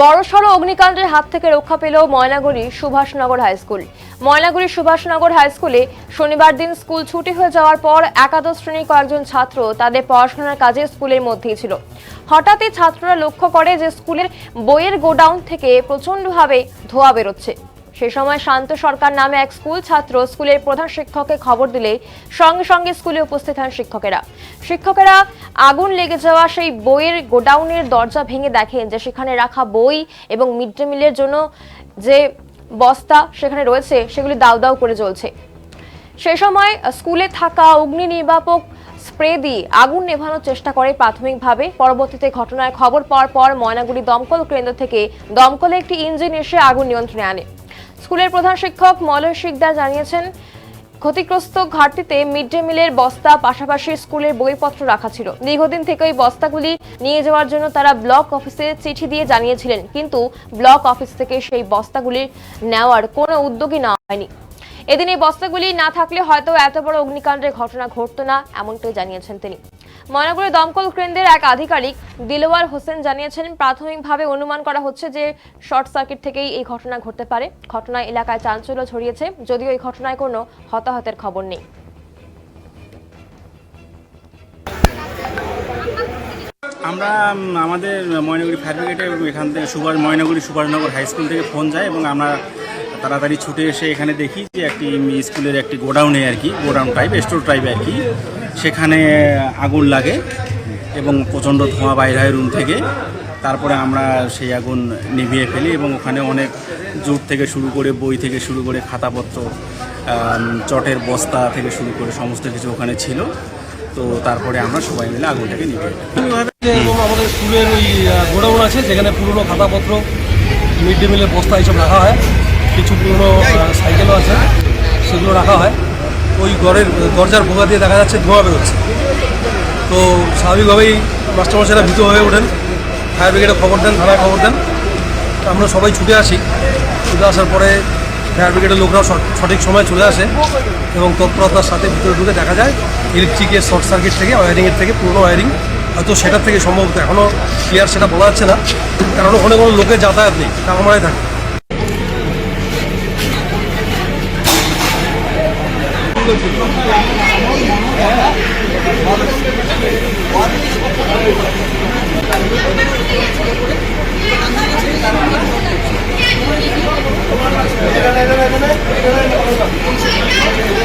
বড়সড় অগ্নিকাণ্ডের হাত থেকে রক্ষা পেল Maynaguri Subhashnagar high school. Maynaguri Subhashnagar high স্কুলে শনিবার দিন স্কুল ছুটি হয়ে যাওয়ার পর একাদশ শ্রেণীর কয়েকজন ছাত্র তাদের পড়াশোনার কাজে স্কুলের মধ্যেই ছিল। হঠাৎই ছাত্ররা লক্ষ্য করে যে স্কুলের বইয়ের গোডাউন থেকে প্রচন্ডভাবে ধোঁয়া বেরোচ্ছে। সেই সময় শান্ত সরকার নামে এক স্কুল ছাত্র স্কুলের প্রধান শিক্ষককে খবর দিলে সঙ্গে সঙ্গে স্কুলে উপস্থিত হন শিক্ষকেরা আগুন লেগে যাওয়া সেই বইয়ের গোডাউনের দরজা ভেঙে দেখেন যে সেখানে রাখা বই এবং মিড ডে মিলের জন্য যে বস্তা সেখানে রয়েছে সেগুলি দাউ দাউ করে জ্বলছে। সেই সময় স্কুলে থাকা অগ্নি নির্বাপক স্প্রে দিয়ে আগুন নেভানোর চেষ্টা করে প্রাথমিকভাবে। পরবর্তীতে ঘটনার খবর পাওয়ার পর ময়নাগুড়ি দমকল কেন্দ্র থেকে দমকলে একটি ইঞ্জিন এসে আগুন নিয়ন্ত্রণে আনে। স্কুলের প্রধান শিক্ষক মলয় শিকদার জানিয়েছেন, ক্ষতিগ্রস্ত ঘাটতিতে মিড ডে মিলের বস্তা পাশাপাশি স্কুলের বইপত্র রাখা ছিল। দীর্ঘদিন থেকে ওই বস্তাগুলি নিয়ে যাওয়ার জন্য তারা ব্লক অফিসে চিঠি দিয়ে জানিয়েছিলেন, কিন্তু ব্লক অফিস থেকে সেই বস্তাগুলি নেওয়ার কোনো উদ্যোগই নেওয়া হয়নি। এদিন এই বস্তাগুলি না থাকলে হয়তো এত বড় অগ্নিকাণ্ডের ঘটনা ঘটতো না, এমনটাই জানিয়েছেন তিনি। ময়নাগুড়ি দমকল কেন্দ্রের এক আধিকারিক দিলওয়ার হোসেন জানিয়েছেন, প্রাথমিকভাবে অনুমান করা হচ্ছে যে শর্ট সার্কিট থেকেই এই ঘটনা ঘটতে পারে। ঘটনায় এলাকায় চাঞ্চল্য ছড়িয়েছে, যদিও এই ঘটনায় কোনো হতাহতের খবর নেই। আমরা আমাদের ময়নাগুড়ি ফায়ার ব্রিগেডে এখান থেকে ময়নাগুড়ি সুভাষনগর হাই স্কুল থেকে ফোন যায় এবং আমরা তাড়াতাড়ি ছুটে এসে এখানে দেখি যে একটি স্কুলের একটি গোডাউনে গোডাউন টাইপ স্টোর টাইপ সেখানে আগুন লাগে এবং প্রচণ্ড ধোঁয়া বাইরে হয় রুম থেকে। তারপরে আমরা সেই আগুন নিভিয়ে ফেলি এবং ওখানে অনেক জুট থেকে শুরু করে বই থেকে শুরু করে খাতাপত্র, চটের বস্তা থেকে শুরু করে সমস্ত কিছু ওখানে ছিল। তো তারপরে আমরা সবাই মিলে আগুনটাকে নিভিয়ে ফেলি। আমাদের স্কুলের ওই গোডাউন আছে, যেখানে পুরনো খাতাপত্র, মিড ডে মিলের বস্তা এইসব রাখা হয়। কিছু পুরনো সাইকেলও আছে, সেগুলো রাখা হয়। ওই ঘরের দরজার ভোগা দিয়ে দেখা যাচ্ছে ধোঁয়া বেরোচ্ছে। তো স্বাভাবিকভাবেই মাস্টারমশাইরা ভীত হয়ে ওঠেন, ফায়ার ব্রিগেডে খবর দেন, থানায় খবর দেন। আমরা সবাই ছুটে আসি। ছুটে আসার পরে ফায়ার ব্রিগেডের লোকরাও সঠিক সময় চলে আসে এবং তৎপরতার সাথে ভিতরে ঢুকে দেখা যায় ইলেকট্রিকের শর্ট সার্কিট থেকে, ওয়ারিংয়ের থেকে, পুরনো ওয়ারিং হয়তো সেটার থেকে সম্ভবত, এখনও ক্লিয়ার সেটা বলা যাচ্ছে না, কারণ ওখানে কোনো লোকের যাতায়াত নেই, কামারাই থাকে।